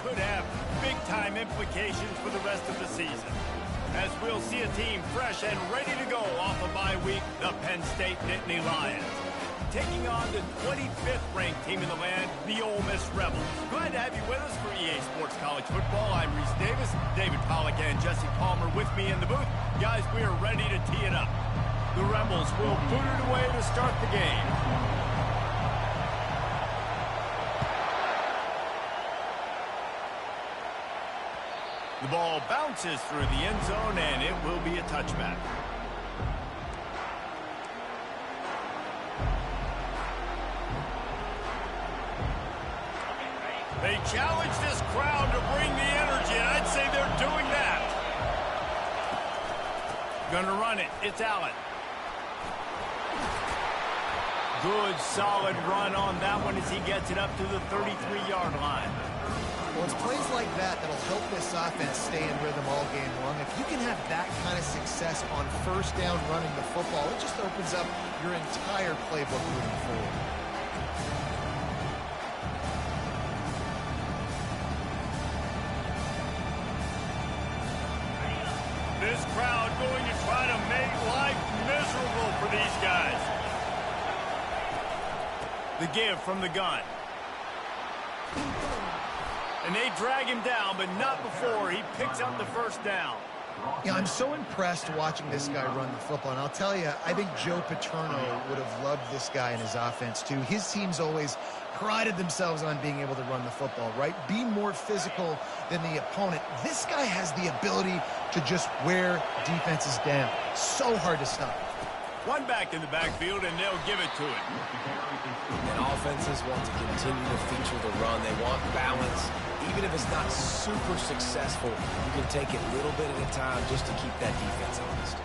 could have big-time implications for the rest of the season, as we'll see a team fresh and ready to go off a bye week, the Penn State Nittany Lions, taking on the 25th ranked team in the land, the Ole Miss Rebels. Glad to have you with us for EA Sports College Football. I'm Reese Davis, David Pollack and Jesse Palmer with me in the booth. Guys, we are ready to tee it up. The Rebels will boot it away to start the game. The ball bounces through the end zone, and it will be a touchback. They challenge this crowd to bring the energy, and I'd say they're doing that. Gonna run it. It's Allen. Good, solid run on that one as he gets it up to the 33-yard line. Well, it's plays like that that'll help this offense stay in rhythm all game long. If you can have that kind of success on first down running the football, it just opens up your entire playbook moving forward. This crowd going to try to make life miserable for these guys. The give from the gun. And they drag him down, but not before he picks up the first down. Yeah, I'm so impressed watching this guy run the football. And I'll tell you, I think Joe Paterno would have loved this guy in his offense, too. His teams always prided themselves on being able to run the football, right? Be more physical than the opponent. This guy has the ability to just wear defenses down. So hard to stop. One back in the backfield, and they'll give it to him. And offenses want to continue to feature the run. They want balance. Even if it's not super successful, you can take it a little bit at a time just to keep that defense honest.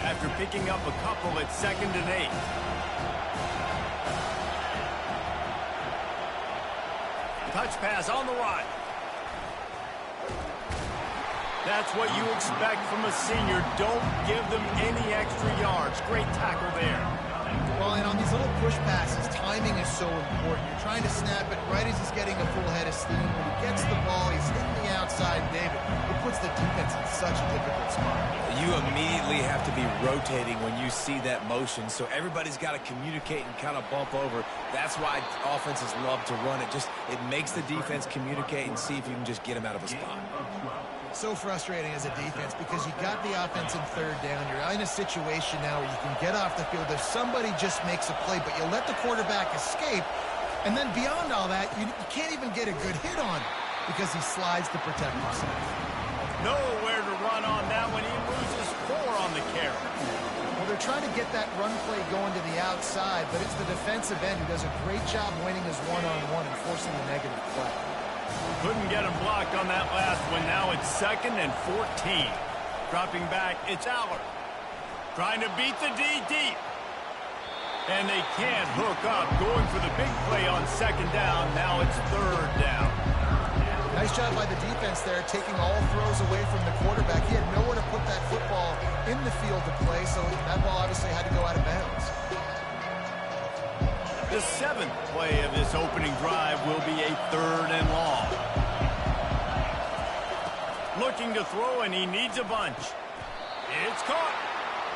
After picking up a couple, it's 2nd and 8. Touch pass on the run. That's what you expect from a senior. Don't give them any extra yards. Great tackle there. Well, and on these little push passes, timing is so important. You're trying to snap it right as he's getting a full head of steam. When he gets the ball, he's hitting the outside, David. It puts the defense in such a difficult spot. You immediately have to be rotating when you see that motion, so everybody's got to communicate and kind of bump over. That's why offenses love to run it. It makes the defense communicate and see if you can just get him out of a spot. So frustrating as a defense because you got the offense in 3rd down. You're in a situation now where you can get off the field if somebody just makes a play, but you let the quarterback escape, and then beyond all that, you can't even get a good hit on him because he slides to protect himself. Nowhere to run on that one. He loses 4 on the carry. Well, they're trying to get that run play going to the outside, but it's the defensive end who does a great job winning his one-on-one and forcing the negative play. Couldn't get him blocked on that last one. Now it's 2nd and 14. Dropping back, it's Aller. Trying to beat the D deep. And they can't hook up. Going for the big play on 2nd down. Now it's 3rd down. Nice job by the defense there, taking all throws away from the quarterback. He had nowhere to put that football in the field to play, so that ball obviously had to go out of bounds. The 7th play of this opening drive will be a 3rd and long. Looking to throw, and he needs a bunch. It's caught.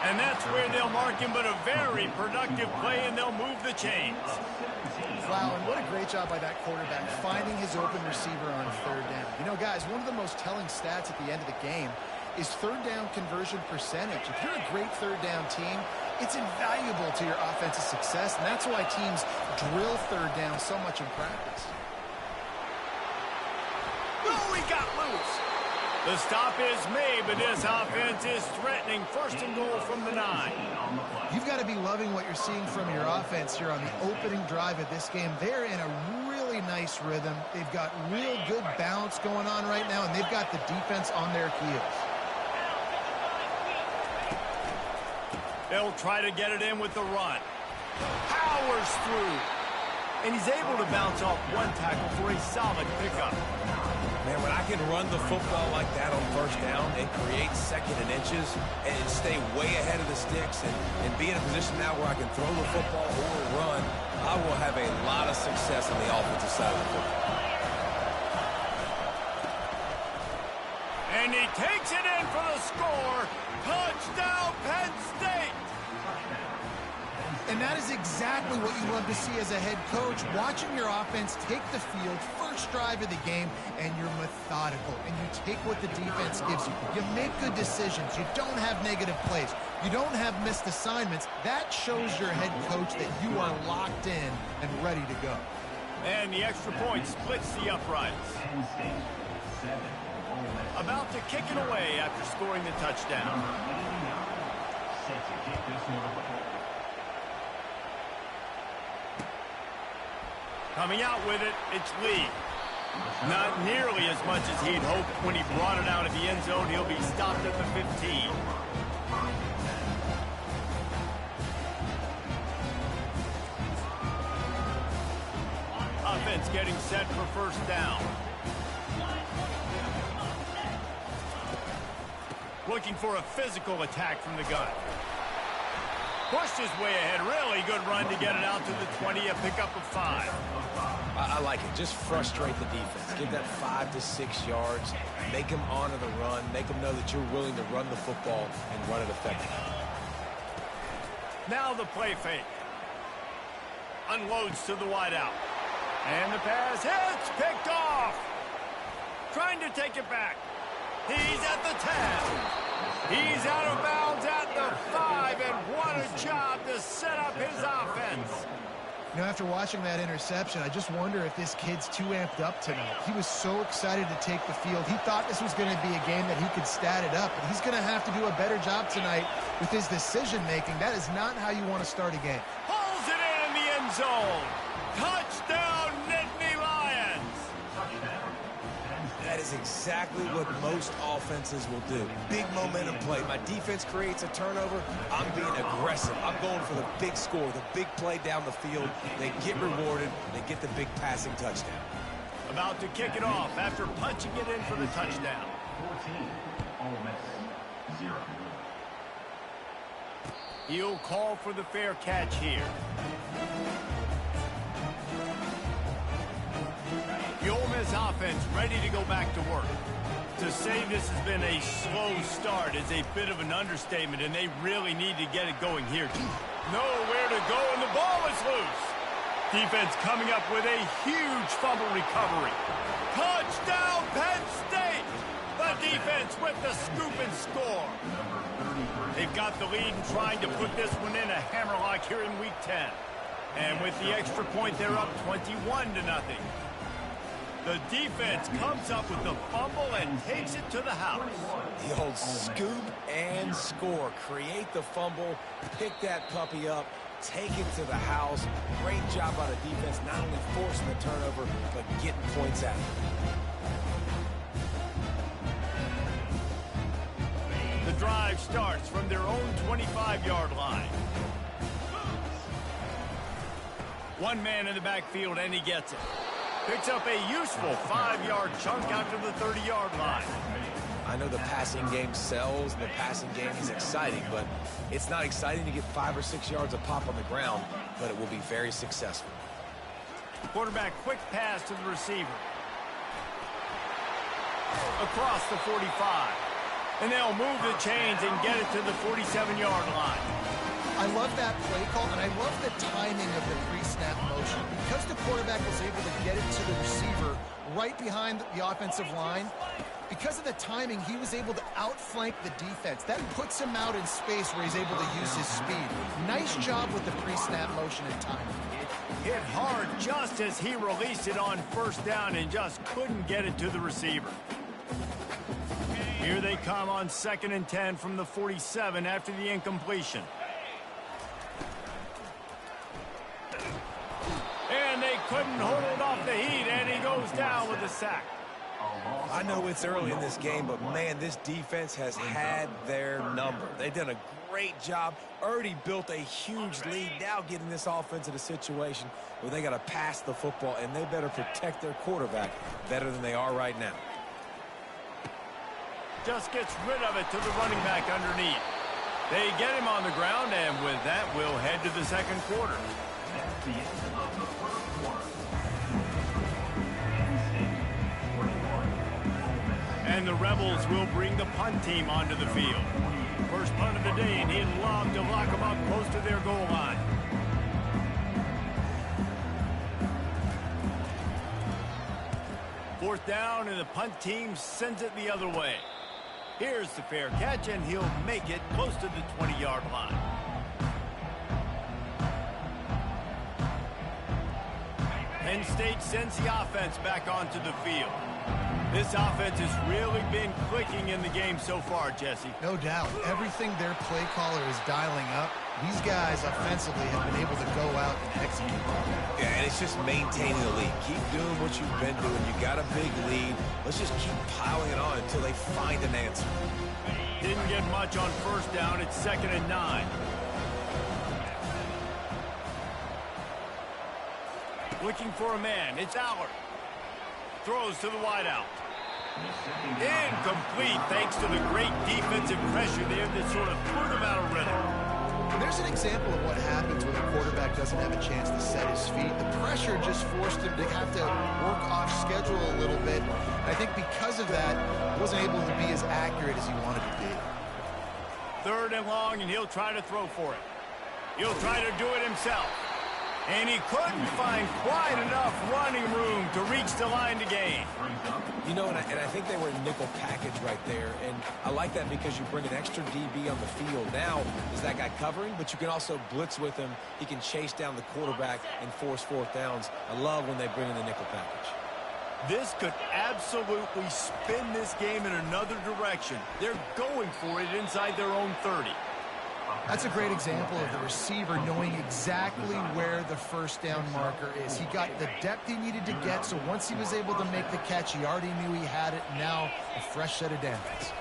And that's where they'll mark him, but a very productive play, and they'll move the chains. Wow, and what a great job by that quarterback, finding his open receiver on 3rd down. You know, guys, one of the most telling stats at the end of the game is 3rd down conversion percentage. If you're a great 3rd down team, it's invaluable to your offensive success, and that's why teams drill 3rd down so much in practice. Oh, he got loose. The stop is made, but this offense is threatening 1st and goal from the 9. You've got to be loving what you're seeing from your offense here on the opening drive of this game. They're in a really nice rhythm. They've got real good balance going on right now, and they've got the defense on their heels. They'll try to get it in with the run. Powers through. And he's able to bounce off one tackle for a solid pickup. Man, when I can run the football like that on first down and create second and inches and stay way ahead of the sticks and be in a position now where I can throw the football or run, I will have a lot of success on the offensive side of the football. And he takes it in for the score. Touchdown, Penn State! And that is exactly what you love to see as a head coach, watching your offense take the field, first drive of the game, and you're methodical, and you take what the defense gives you. You make good decisions. You don't have negative plays. You don't have missed assignments. That shows your head coach that you are locked in and ready to go. And the extra point splits the uprights. About to kick it away after scoring the touchdown. Coming out with it, it's Lee. Not nearly as much as he'd hoped when he brought it out of the end zone. He'll be stopped at the 15. Offense getting set for first down. Looking for a physical attack from the gun. Pushed his way ahead. Really good run to get it out to the 20, a pickup of 5. I like it. Just frustrate the defense. Give that 5 to 6 yards. Make them honor the run. Make them know that you're willing to run the football and run it effectively. Now the play fake. Unloads to the wideout. And the pass hits. Picked off. Trying to take it back. He's at the 10. He's out of bounds at the 5, and what a job to set up his offense. You know, after watching that interception, I just wonder if this kid's too amped up tonight. He was so excited to take the field. He thought this was going to be a game that he could stat it up, but he's going to have to do a better job tonight with his decision-making. That is not how you want to start a game. Pulls it in the end zone. Touchdown, Nittany Lions. That is exactly what most offenses will do. Big momentum play. My defense creates a turnover. I'm being aggressive. I'm going for the big score, the big play down the field. They get rewarded. They get the big passing touchdown. About to kick it off after punching it in for the touchdown. 14, Ole Miss, 0. He'll call for the fair catch here. The Ole Miss offense ready to go back to work. To say this has been a slow start is a bit of an understatement, and they really need to get it going here. Nowhere to go, and the ball is loose. Defense coming up with a huge fumble recovery. Touchdown, Penn State! The defense with the scoop and score. They've got the lead and trying to put this one in a hammerlock here in Week 10. And with the extra point, they're up 21-0. The defense comes up with the fumble and takes it to the house. The old scoop and score. Create the fumble, pick that puppy up, take it to the house. Great job by the defense, not only forcing the turnover, but getting points out of it. The drive starts from their own 25-yard line. One man in the backfield, and he gets it. Picks up a useful 5-yard chunk out to the 30-yard line. I know the passing game sells, and the passing game is exciting, but it's not exciting to get 5 or 6 yards a pop on the ground, but it will be very successful. Quarterback quick pass to the receiver. Across the 45. And they'll move the chains and get it to the 47-yard line. I love that play call, and I love the timing of the pre-snap motion. Because the quarterback was able to get it to the receiver right behind the offensive line, because of the timing, he was able to outflank the defense. That puts him out in space where he's able to use his speed. Nice job with the pre-snap motion and timing. Hit hard just as he released it on first down and just couldn't get it to the receiver. Here they come on 2nd and 10 from the 47 after the incompletion. And they couldn't hold off the heat, and he goes down with a sack. I know it's early in this game, but, man, this defense has had their number. They've done a great job, already built a huge lead, now getting this offense in a situation where they got to pass the football, and they better protect their quarterback better than they are right now. just gets rid of it to the running back underneath. They get him on the ground, and with that, we'll head to the second quarter. That's the end of the first quarter. And the Rebels will bring the punt team onto the field. First punt of the day, and he'd love to lock them up close to their goal line. Fourth down, and the punt team sends it the other way. Here's the fair catch, and he'll make it close to the 20-yard line. Penn State sends the offense back onto the field. This offense has really been clicking in the game so far, Jesse. No doubt. Everything their play caller is dialing up, these guys offensively have been able to go out and execute. Yeah, and it's just maintaining the lead. Keep doing what you've been doing. You got a big lead. Let's just keep piling it on until they find an answer. Didn't get much on first down. It's 2nd and 9. Looking for a man. It's Allard. Throws to the wideout. Incomplete, thanks to the great defensive pressure there that sort of threw them out of rhythm. And there's an example of what happens when a quarterback doesn't have a chance to set his feet. The pressure just forced him to have to work off schedule a little bit. I think because of that, he wasn't able to be as accurate as he wanted to be. 3rd and long, and he'll try to throw for it. He'll try to do it himself. And he couldn't find quite enough running room to reach the line to gain. You know, and I think they were in nickel package right there. And I like that because you bring an extra DB on the field. Now, is that guy covering? But you can also blitz with him. He can chase down the quarterback and force 4th downs. I love when they bring in the nickel package. This could absolutely spin this game in another direction. They're going for it inside their own 30. That's a great example of the receiver knowing exactly where the first down marker is. He got the depth he needed to get, so once he was able to make the catch, he already knew he had it. Now, a fresh set of downs.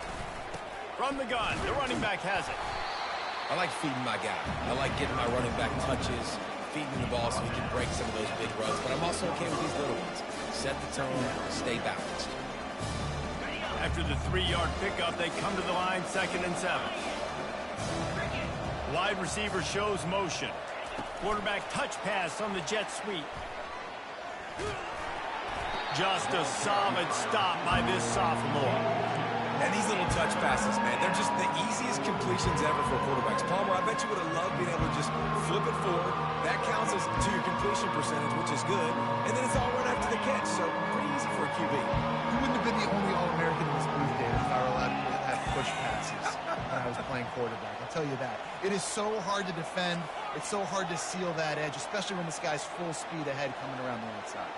From the gun, the running back has it. I like feeding my guy. I like getting my running back touches, feeding the ball so he can break some of those big runs. But I'm also okay with these little ones. Set the tone, stay balanced. After the 3-yard pickup, they come to the line, 2nd and 7. Wide receiver shows motion. Quarterback touch pass on the jet sweep. Just a solid stop by this sophomore. And these little touch passes, man, they're just the easiest completions ever for quarterbacks. Palmer, I bet you would have loved being able to just flip it forward. That counts as to your completion percentage, which is good. And then it's all right after the catch, so pretty easy for a QB. You wouldn't have been the only All-American in this booth, David, if I were allowed to have push passes when I was playing quarterback. I'll tell you that. It is so hard to defend. It's so hard to seal that edge, especially when this guy's full speed ahead coming around the outside.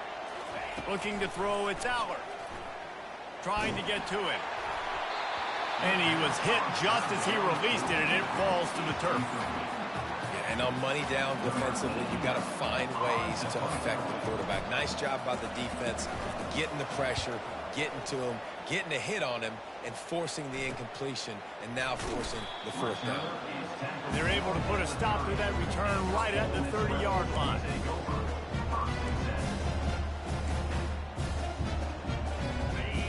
Looking to throw, it's Allard. Trying to get to him. And he was hit just as he released it, and it falls to the turf. Yeah, and on money down defensively, you've got to find ways to affect the quarterback. Nice job by the defense, getting the pressure, getting to him, getting a hit on him, and forcing the incompletion, and now forcing the 4th down. They're able to put a stop to that return right at the 30-yard line.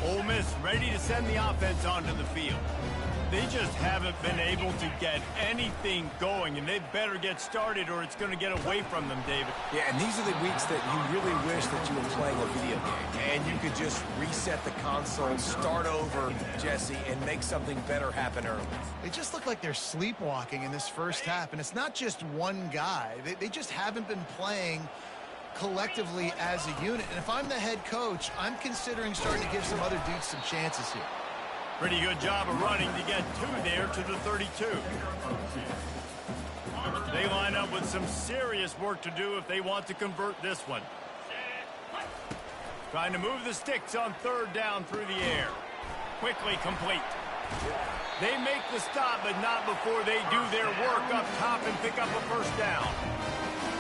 Ole Miss ready to send the offense onto the field. They just haven't been able to get anything going, and they better get started or it's going to get away from them, David. Yeah, and these are the weeks that you really wish that you were playing a video game, and you could just reset the console, start over, Jesse, and make something better happen early. They just look like they're sleepwalking in this first half, and it's not just one guy. They just haven't been playing collectively as a unit. And if I'm the head coach, I'm considering starting to give some other dudes some chances here. Pretty good job of running to get 2 there to the 32. They line up with some serious work to do if they want to convert this one. Trying to move the sticks on 3rd down through the air. Quickly complete. They make the stop, but not before they do their work up top and pick up a 1st down.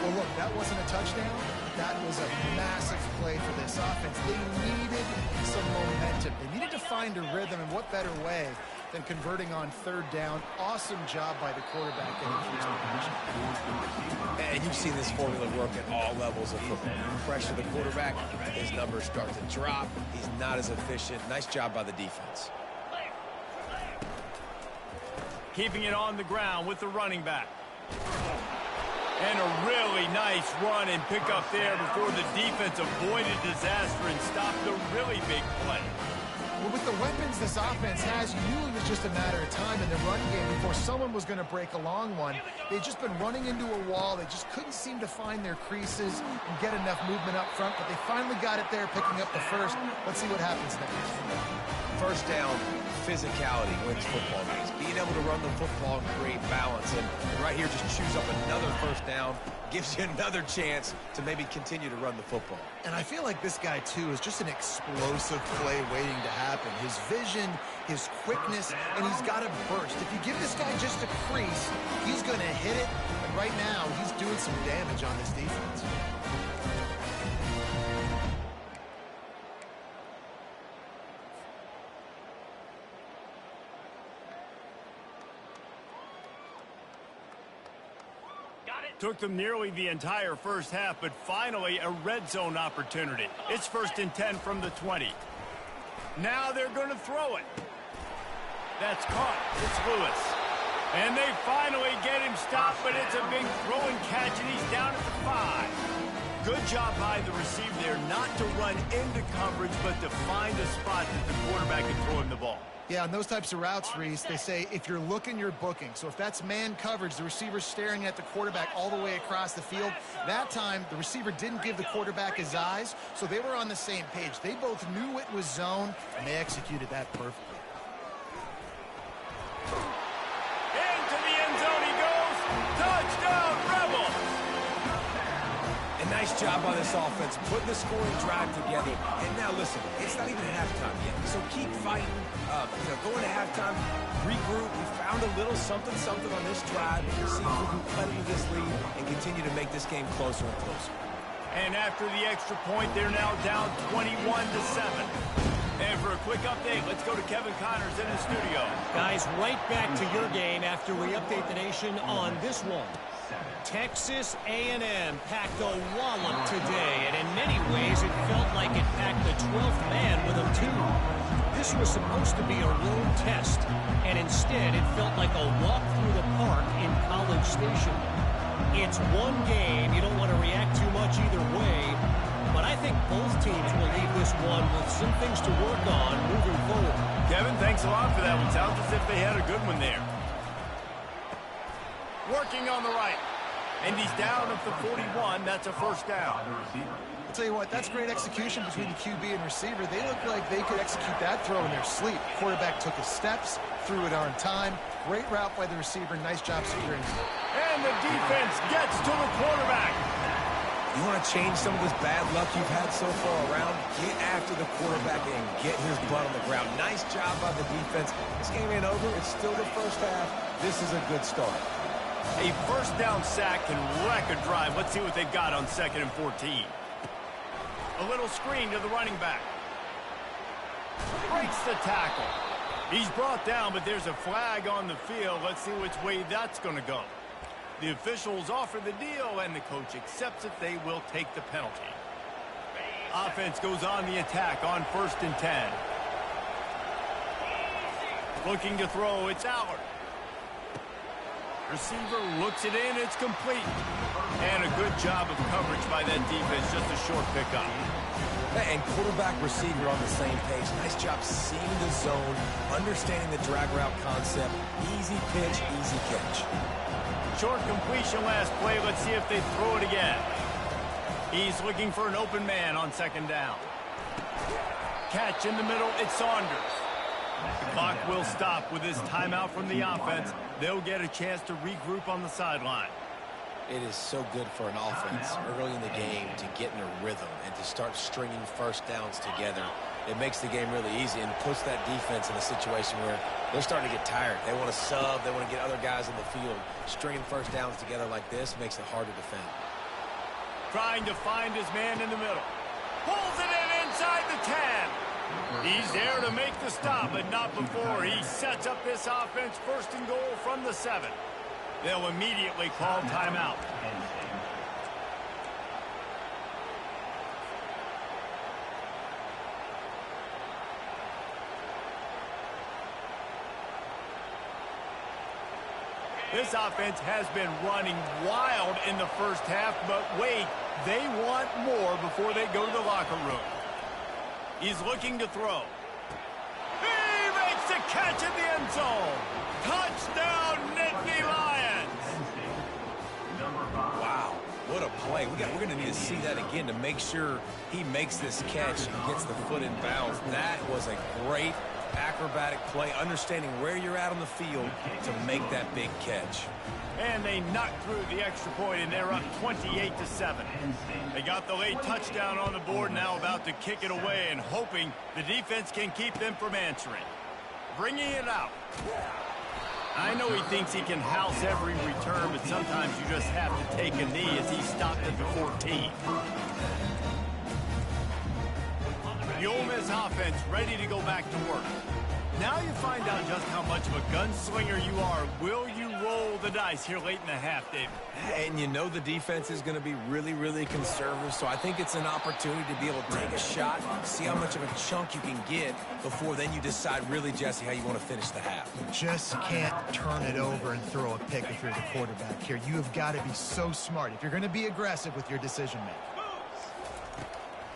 Well, look, that wasn't a touchdown. That was a massive play for this offense. They needed some momentum. They needed to find a rhythm, and what better way than converting on 3rd down. Awesome job by the quarterback getting through some position. And you've seen this formula work at all levels of football. You pressure the quarterback, his numbers start to drop. He's not as efficient. Nice job by the defense. keeping it on the ground with the running back. And a really nice run and pick up there before the defense avoided disaster and stopped a really big play. Well, with the weapons this offense has, you knew it was just a matter of time in the run game before someone was going to break a long one. They'd just been running into a wall. They just couldn't seem to find their creases and get enough movement up front, but they finally got it there, picking up the first. Let's see what happens next. First down, physicality wins football games. Being able to run the football and create balance. And right here, just choose up another first down. Gives you another chance to maybe continue to run the football. And I feel like this guy, too, is just an explosive play waiting to happen. His vision, his quickness, and he's got a burst. If you give this guy just a crease, he's going to hit it. And right now, he's doing some damage on this defense. Took them nearly the entire first half, but finally a red zone opportunity. It's 1st and 10 from the 20. Now they're going to throw it. That's caught. It's Lewis. And they finally get him stopped, but it's a big throw and catch, and he's down at the 5. Good job by the receiver there not to run into coverage, but to find a spot that the quarterback can throw him the ball. Yeah, on those types of routes, Reese, they say if you're looking, you're booking. So if that's man coverage, the receiver's staring at the quarterback all the way across the field. That time, the receiver didn't give the quarterback his eyes, so they were on the same page. They both knew it was zone, and they executed that perfectly. Into the end zone he goes. Touchdown, Rebels! And nice job by this offense, putting the scoring drive together. And now, listen, it's not even halftime yet, so keep fighting. Going to halftime, regroup. We found a little something on this drive. See if we can cut into this lead and continue to make this game closer and closer. And after the extra point, they're now down 21-7. And for a quick update, let's go to Kevin Connors in the studio. Guys, right back to your game after we update the nation on this one. Texas A&M packed a wallop today, and in many ways it felt like it packed the 12th man with them too. This was supposed to be a road test, and instead it felt like a walk through the park in College Station. It's one game, you don't want to react too much either way, but I think both teams will leave this one with some things to work on moving forward. Kevin, thanks a lot for that one. Sounds as if they had a good one there. Working on the right. And he's down at the 41. That's a first down. I'll tell you what, that's great execution between the QB and receiver. They look like they could execute that throw in their sleep. Quarterback took his steps, threw it on time. Great route by the receiver. Nice job securing it. And the defense gets to the quarterback. You want to change some of this bad luck you've had so far around? Get after the quarterback and get his butt on the ground. Nice job by the defense. This game ain't over. It's still the first half. This is a good start. A first down sack can wreck a drive. Let's see what they've got on 2nd and 14. A little screen to the running back. Breaks the tackle. He's brought down, but there's a flag on the field. Let's see which way that's going to go. The officials offer the deal, and the coach accepts it. They will take the penalty. Offense goes on the attack on 1st and 10. Looking to throw, it's Allard. Receiver looks it in, it's complete. And a good job of coverage by that defense, just a short pickup. And quarterback receiver on the same page. Nice job seeing the zone, understanding the drag route concept. Easy pitch, easy catch. Short completion last play. Let's see if they throw it again. He's looking for an open man on 2nd down. Catch in the middle, it's Saunders. The clock will stop with this timeout from the offense. They'll get a chance to regroup on the sideline. It is so good for an offense early in the game to get in a rhythm and to start stringing first downs together. It makes the game really easy and puts that defense in a situation where they're starting to get tired. They want to sub. They want to get other guys in the field. Stringing first downs together like this makes it hard to defend. Trying to find his man in the middle. Pulls it in inside the 10. He's there to make the stop, but not before. He sets up this offense 1st and goal from the 7. They'll immediately call timeout. This offense has been running wild in the first half, but wait, they want more before they go to the locker room. He's looking to throw. He makes the catch in the end zone. Touchdown, Nittany Lions. Wow, what a play. We're going to need to see that again to make sure he makes this catch and gets the foot in bounds. That was a great acrobatic play, understanding where you're at on the field to make that big catch. And they knocked through the extra point, and they're up 28-7. They got the late touchdown on the board, now about to kick it away and hoping the defense can keep them from answering. Bringing it out. I know he thinks he can house every return, but sometimes you just have to take a knee as he stopped at the 14. The Ole Miss offense ready to go back to work. Now you find out just how much of a gunslinger you are. Will you roll the dice here late in the half, David? And you know the defense is going to be really, really conservative, so I think it's an opportunity to be able to take a shot, see how much of a chunk you can get before then you decide really, Jesse, how you want to finish the half. You just can't turn it over and throw a pick if you're the quarterback here. You have got to be so smart if you're going to be aggressive with your decision-making.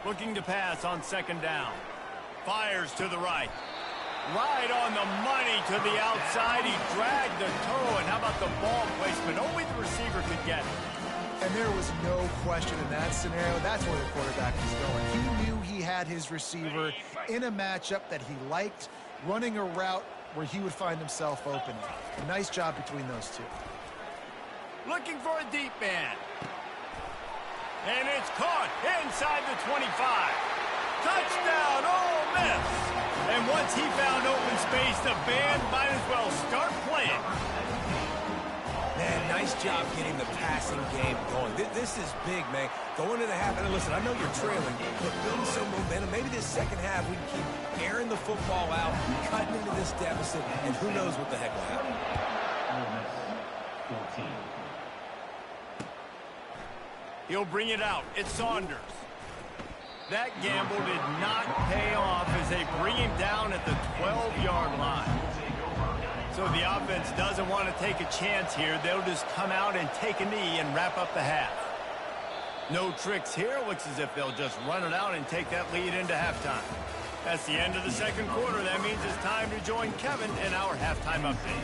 Looking to pass on second down. Fires to the right. Right on the money to the outside. He dragged the toe, and how about the ball placement? Only the receiver could get it. And there was no question in that scenario. That's where the quarterback was going. He knew he had his receiver in a matchup that he liked, running a route where he would find himself open. A nice job between those two. Looking for a deep man. And it's caught inside the 25. Touchdown, Ole Miss. And once he found open space, the band might as well start playing. Man, nice job getting the passing game going. This is big, man. Going to the half, and listen, I know you're trailing, but building some momentum. Maybe this second half we can keep airing the football out, cutting into this deficit, and who knows what the heck will happen. Ole Miss 14. He'll bring it out. It's Saunders. That gamble did not pay off as they bring him down at the 12-yard line. So the offense doesn't want to take a chance here. They'll just come out and take a knee and wrap up the half. No tricks here. Looks as if they'll just run it out and take that lead into halftime. That's the end of the second quarter. That means it's time to join Kevin in our halftime update.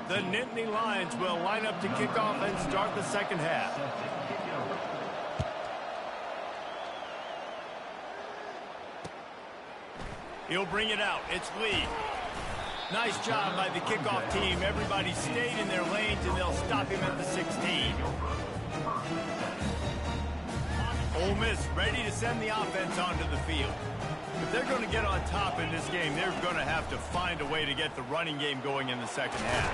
The Nittany Lions will line up to kick off and start the second half. He'll bring it out. It's Lee. Nice job by the kickoff team. Everybody stayed in their lanes, and they'll stop him at the 16. Ole Miss ready to send the offense onto the field. If they're going to get on top in this game, they're going to have to find a way to get the running game going in the second half.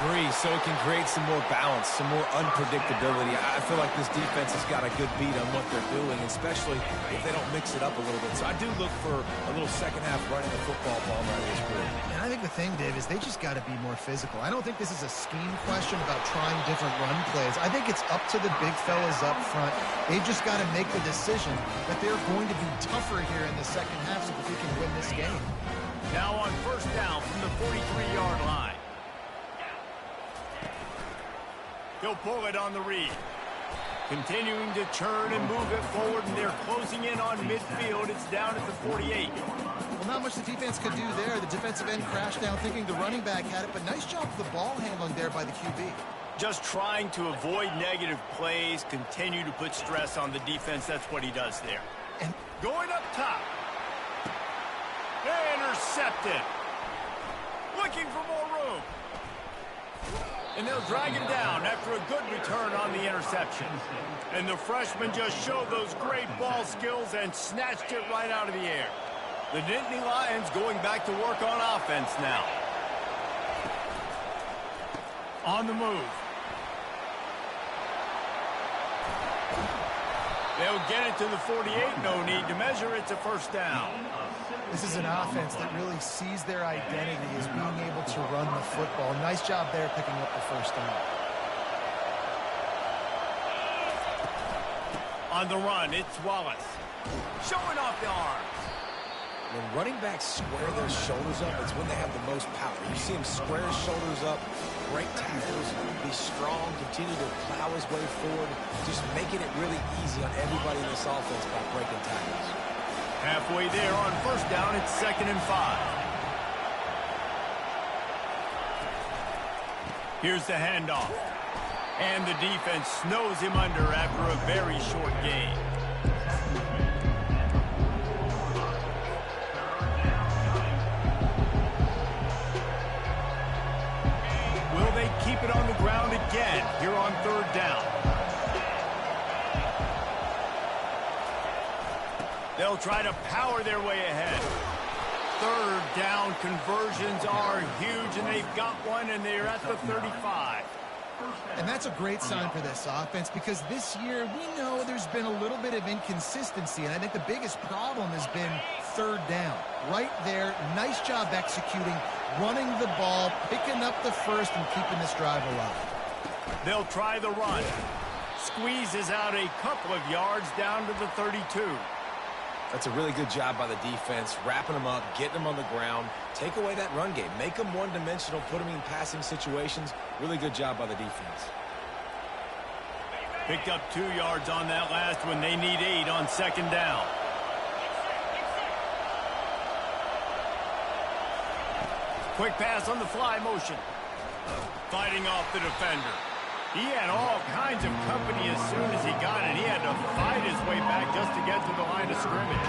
Agree, so it can create some more balance, some more unpredictability. I feel like this defense has got a good beat on what they're doing, especially if they don't mix it up a little bit. So I do look for a little second half running the football ball out of this group. And I think the thing, Dave, is they just got to be more physical. I don't think this is a scheme question about trying different run plays. I think it's up to the big fellas up front. They've just got to make the decision that they're going to be tougher here in the second half so that they can win this game. Now on first down from the 43-yard line. He'll pull it on the read. Continuing to churn and move it forward, and they're closing in on midfield. It's down at the 48. Well, not much the defense could do there. The defensive end crashed down thinking the running back had it, but nice job of the ball handling there by the QB. Just trying to avoid negative plays, continue to put stress on the defense. That's what he does there. And going up top. Intercepted. Looking for more room. And they'll drag him down after a good return on the interception. And the freshman just showed those great ball skills and snatched it right out of the air. The Nittany Lions going back to work on offense now. On the move. They'll get it to the 48. No need to measure. It's a first down. This is an offense that really sees their identity as being able to run the football. Nice job there picking up the first down. On the run, it's Wallace. Showing off the arms. When running backs square their shoulders up, it's when they have the most power. You see him square his shoulders up, break tackles, be strong, continue to plow his way forward, just making it really easy on everybody in this offense by breaking tackles. Halfway there on first down, it's 2nd and 5. Here's the handoff. And the defense snows him under after a very short gain. Will they keep it on the ground again here on 3rd down? They'll try to power their way ahead. 3rd down conversions are huge, and they've got one, and they're at the 35. And that's a great sign for this offense, because this year we know there's been a little bit of inconsistency, and I think the biggest problem has been 3rd down. Right there, nice job executing, running the ball, picking up the first, and keeping this drive alive. They'll try the run. Squeezes out a couple of yards down to the 32. That's a really good job by the defense, wrapping them up, getting them on the ground, take away that run game, make them one-dimensional, put them in passing situations. Really good job by the defense. Picked up 2 yards on that last one. They need 8 on 2nd down. Quick pass on the fly motion. Fighting off the defender. He had all kinds of company as soon as he got it. He had to fight his way back just to get to the line of scrimmage.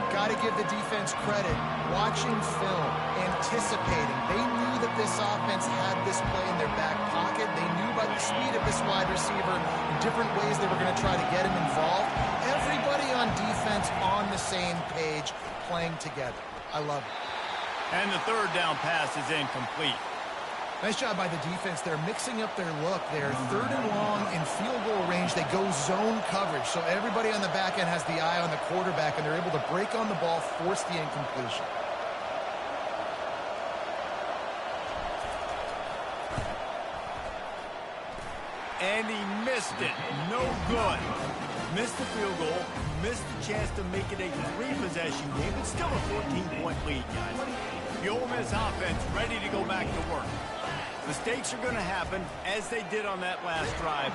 Got to give the defense credit. Watching film, anticipating. They knew that this offense had this play in their back pocket. They knew by the speed of this wide receiver in different ways they were going to try to get him involved. Everybody on defense on the same page, playing together. I love it. And the 3rd down pass is incomplete. Nice job by the defense. They're mixing up their look. They're 3rd and long in field goal range. They go zone coverage. So everybody on the back end has the eye on the quarterback, and they're able to break on the ball, force the incompletion. And he missed it. No good. Missed the field goal. Missed the chance to make it a 3-possession game. It's still a 14-point lead, guys. The Ole Miss offense ready to go back to work. Mistakes are going to happen, as they did on that last drive.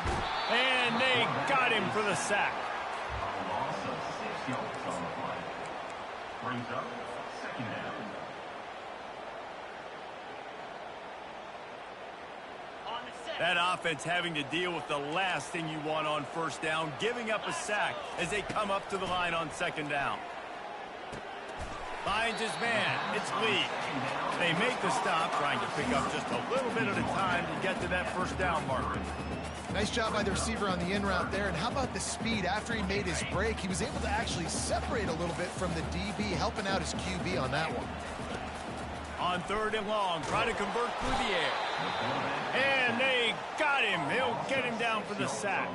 And they got him for the sack. A loss of 6 yards on the play. Brings up 2nd down. That offense having to deal with the last thing you want on 1st down, giving up a sack as they come up to the line on 2nd down. Finds his man. It's Lee. They make the stop, trying to pick up just a little bit at a time to get to that 1st down marker. Nice job by the receiver on the in route there. And how about the speed? After he made his break, he was able to actually separate a little bit from the DB, helping out his QB on that one. On 3rd and long, try to convert through the air. And they got him. He'll get him down for the sack.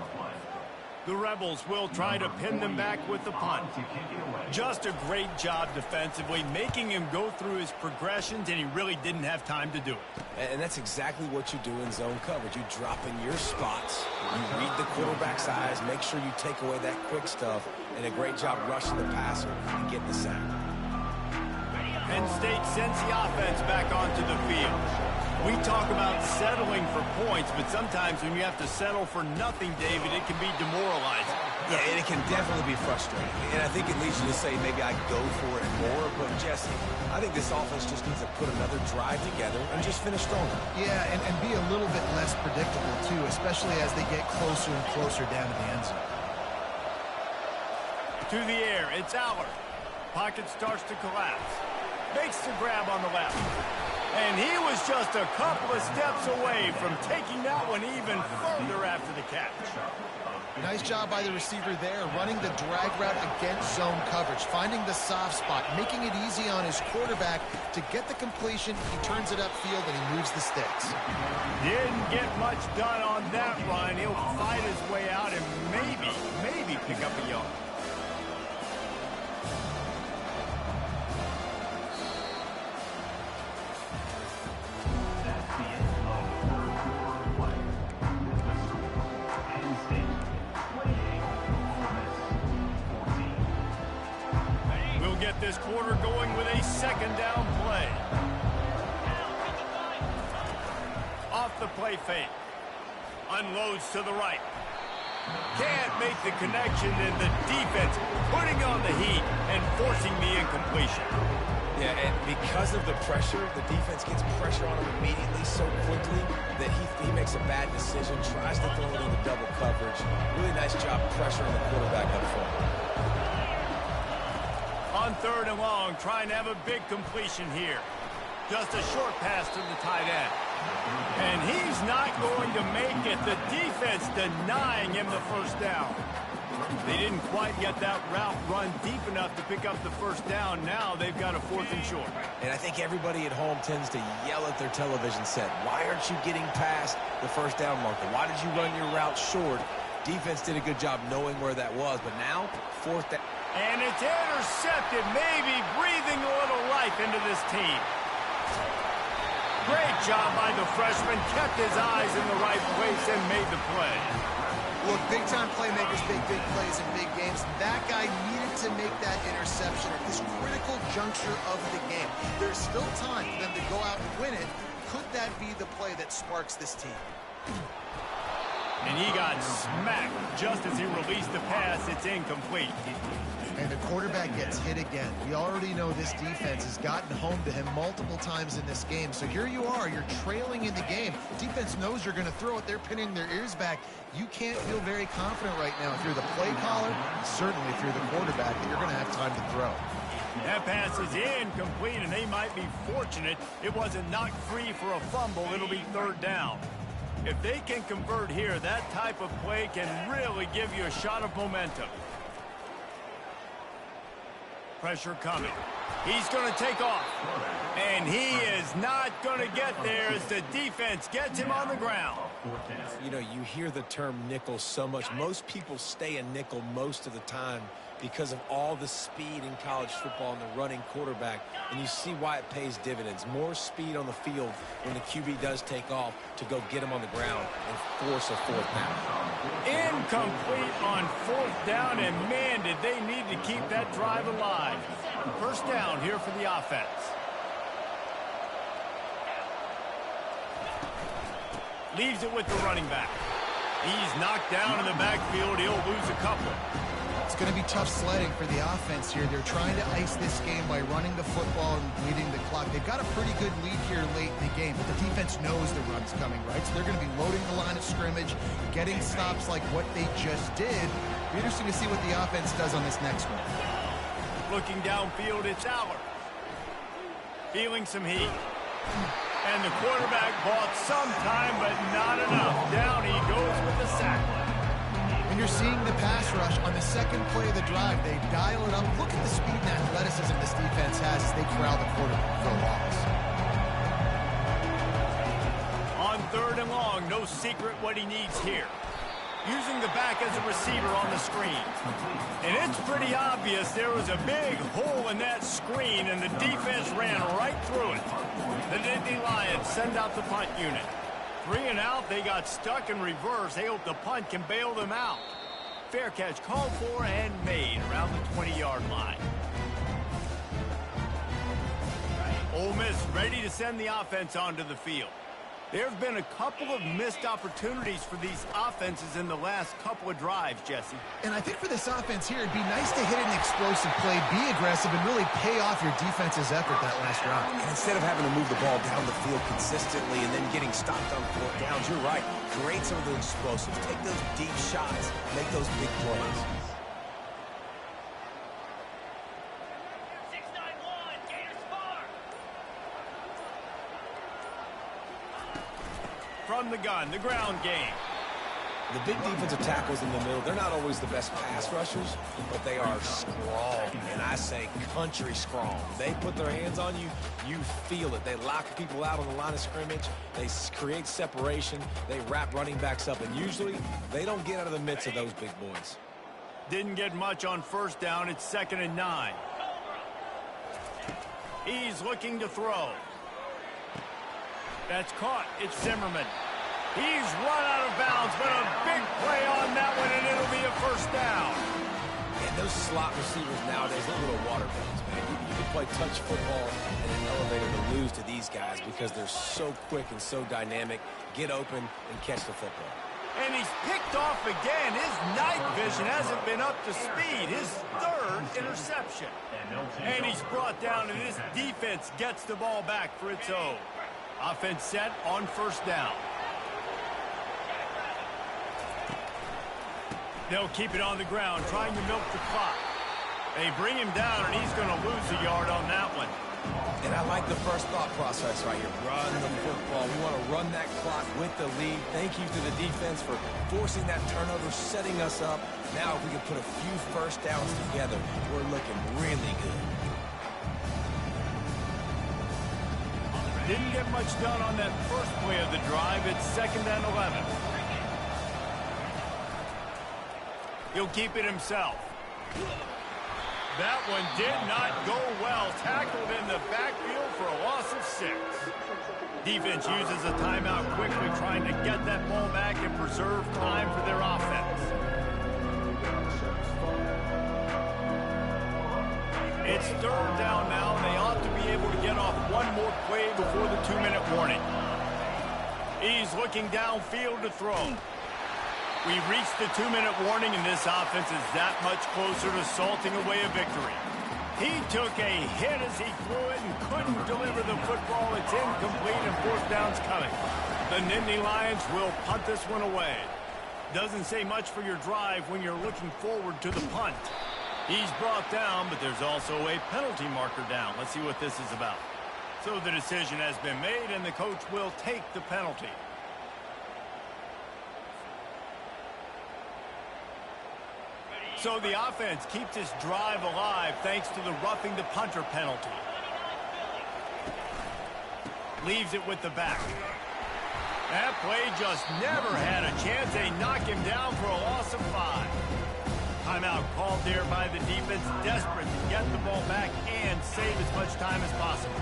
The Rebels will try to pin them back with the punt. Just a great job defensively, making him go through his progressions, and he really didn't have time to do it. And that's exactly what you do in zone coverage. You drop in your spots, you read the quarterback's eyes, make sure you take away that quick stuff, and a great job rushing the passer and getting the sack. Penn State sends the offense back onto the field. We talk about settling for points, but sometimes when you have to settle for nothing, David, it can be demoralizing. Yeah, and it can definitely be frustrating. And I think it leads you to say maybe I go for it more. But, Jesse, I think this offense just needs to put another drive together and just finish stronger. Yeah, and be a little bit less predictable, too, especially as they get closer and closer down to the end zone. To the air, it's Aller. Pocket starts to collapse. Makes the grab on the left. And he was just a couple of steps away from taking that one even further after the catch. Nice job by the receiver there, running the drag route against zone coverage, finding the soft spot, making it easy on his quarterback to get the completion. He turns it upfield, and he moves the sticks. Didn't get much done on that run. He'll fight his way out and maybe pick up a yard. this quarter going with a second down play. Off the play fake. Unloads to the right. Can't make the connection, and the defense putting on the heat and forcing the incompletion. Yeah, and because of the pressure, the defense gets pressure on him immediately so quickly that he makes a bad decision, tries to throw it into double coverage. Really nice job pressuring the quarterback up front. On 3rd and long, trying to have a big completion here. Just a short pass to the tight end. And he's not going to make it. The defense denying him the first down. They didn't quite get that route run deep enough to pick up the first down. Now they've got a 4th and short. And I think everybody at home tends to yell at their television set. Why aren't you getting past the first down marker? Why did you run your route short? Defense did a good job knowing where that was, but now 4th down. And it's intercepted, maybe breathing a little life into this team. Great job by the freshman, kept his eyes in the right place and made the play. Look, big-time playmakers make big plays in big games. That guy needed to make that interception at this critical juncture of the game. There's still time for them to go out and win it. Could that be the play that sparks this team? And he got smacked just as he released the pass. It's incomplete. And the quarterback gets hit again. We already know this defense has gotten home to him multiple times in this game. So here you are, you're trailing in the game. Defense knows you're going to throw it. They're pinning their ears back. You can't feel very confident right now if you're the play caller, certainly if you're the quarterback, that you're going to have time to throw. That pass is incomplete, and they might be fortunate it wasn't knocked free for a fumble. It'll be 3rd down. If they can convert here, that type of play can really give you a shot of momentum. Pressure coming. He's going to take off. And he is not going to get there as the defense gets him on the ground. You know, you hear the term nickel so much. Most people stay a nickel most of the time because of all the speed in college football and the running quarterback. And you see why it pays dividends. More speed on the field when the QB does take off to go get him on the ground and force a 4th down. Incomplete on 4th down, and man, did they need to keep that drive alive. 1st down here for the offense. Leaves it with the running back. He's knocked down in the backfield. He'll lose a couple. It's going to be tough sledding for the offense here. They're trying to ice this game by running the football and bleeding the clock. They've got a pretty good lead here late in the game, but the defense knows the run's coming, right? So they're going to be loading the line of scrimmage, getting stops like what they just did. It'll be interesting to see what the offense does on this next one. Looking downfield, it's Aller. Feeling some heat. And the quarterback bought some time, but not enough. Down he goes with the sack. And you're seeing the pass rush on the second play of the drive. They dial it up. Look at the speed and athleticism this defense has as they corral the quarterback for a loss. On 3rd and long, no secret what he needs here. Using the back as a receiver on the screen. And it's pretty obvious there was a big hole in that screen, and the defense ran right through it. The Nittany Lions send out the punt unit. 3 and out, they got stuck in reverse. They hope the punt can bail them out. Fair catch called for and made around the 20-yard line. Ole Miss ready to send the offense onto the field. There have been a couple of missed opportunities for these offenses in the last couple of drives, Jesse. And I think for this offense here, it'd be nice to hit an explosive play, be aggressive, and really pay off your defense's effort that last drive. And instead of having to move the ball down the field consistently and then getting stopped on 4th downs, you're right. Create some of those explosives. Take those deep shots. Make those big plays. From the gun, the ground game. The big defensive tackles in the middle, they're not always the best pass rushers, but they are strong, and I say country strong. They put their hands on you, you feel it. They lock people out on the line of scrimmage. They create separation. They wrap running backs up, and usually they don't get out of the midst of those big boys. Didn't get much on 1st down. It's 2nd and 9. He's looking to throw. That's caught. It's Zimmerman. He's run out of bounds, but a big play on that one, and it'll be a 1st down. And those slot receivers nowadays, they're little water bones, man. You can play touch football in an elevator to lose to these guys because they're so quick and so dynamic. Get open and catch the football. And he's picked off again. His night vision hasn't been up to speed. His third interception. And he's brought down, and this defense gets the ball back for its own. Offense set on first down. They'll keep it on the ground, trying to milk the clock. They bring him down, and he's going to lose a yard on that one. And I like the first thought process right here. Run the football. We want to run that clock with the lead. Thank you to the defense for forcing that turnover, setting us up. Now if we can put a few first downs together, we're looking really good. Didn't get much done on that first play of the drive. It's 2nd and 11. He'll keep it himself. That one did not go well. Tackled in the backfield for a loss of 6. Defense uses a timeout quickly, trying to get that ball back and preserve time for their offense. It's 3rd down now, and they ought to be able to get off one more play before the 2-minute warning. He's looking downfield to throw. We've reached the 2-minute warning, and this offense is that much closer to salting away a victory. He took a hit as he threw it and couldn't deliver the football. It's incomplete, and 4th down's coming. The Nittany Lions will punt this one away. Doesn't say much for your drive when you're looking forward to the punt. He's brought down, but there's also a penalty marker down. Let's see what this is about. So the decision has been made, and the coach will take the penalty. So the offense keeps this drive alive thanks to the roughing the punter penalty. Leaves it with the back. That play just never had a chance. They knock him down for a loss of 5. Timeout called there by the defense, desperate to get the ball back and save as much time as possible.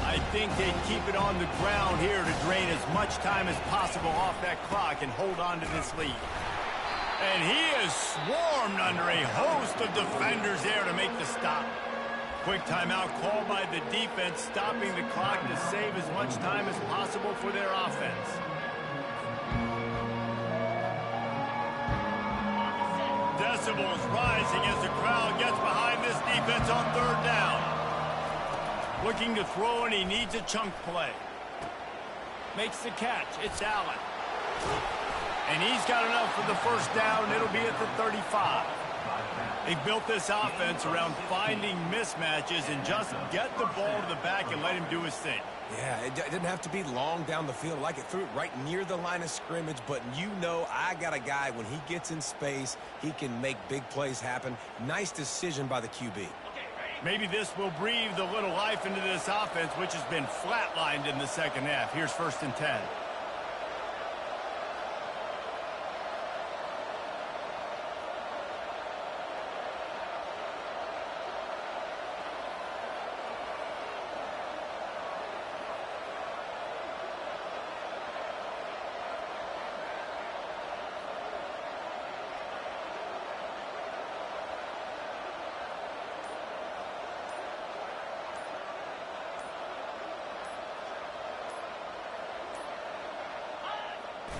I think they'd keep it on the ground here to drain as much time as possible off that clock and hold on to this lead. And he is swarmed under a host of defenders there to make the stop. Quick timeout called by the defense, stopping the clock to save as much time as possible for their offense. Decibels rising as the crowd gets behind this defense on 3rd down. Looking to throw, and he needs a chunk play. Makes the catch. It's Allen. And he's got enough for the first down. It'll be at the 35. They built this offense around finding mismatches and just get the ball to the back and let him do his thing. Yeah, it didn't have to be long down the field. Like it threw it right near the line of scrimmage, but you know I got a guy, when he gets in space, he can make big plays happen. Nice decision by the QB. Maybe this will breathe a little life into this offense, which has been flatlined in the second half. Here's 1st and 10.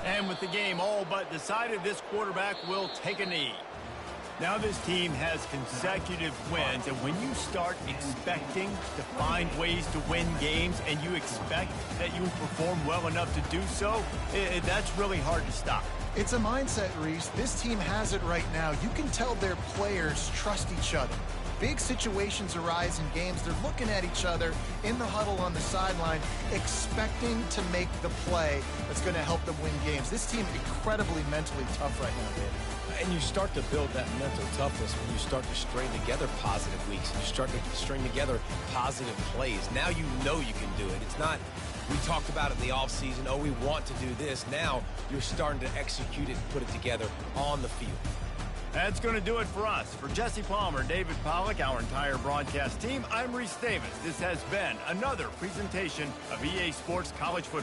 And with the game all but decided, this quarterback will take a knee. Now this team has consecutive wins, and when you start expecting to find ways to win games and you expect that you will perform well enough to do so, that's really hard to stop. It's a mindset, Reese. This team has it right now. You can tell their players trust each other. Big situations arise in games. They're looking at each other in the huddle on the sideline, expecting to make the play that's going to help them win games. This team incredibly mentally tough right now, David. And you start to build that mental toughness when you start to string together positive weeks. You start to string together positive plays. Now you know you can do it. It's not, we talked about it in the offseason, oh, we want to do this. Now you're starting to execute it and put it together on the field. That's going to do it for us. For Jesse Palmer, David Pollack, our entire broadcast team, I'm Reese Davis. This has been another presentation of EA Sports College Football.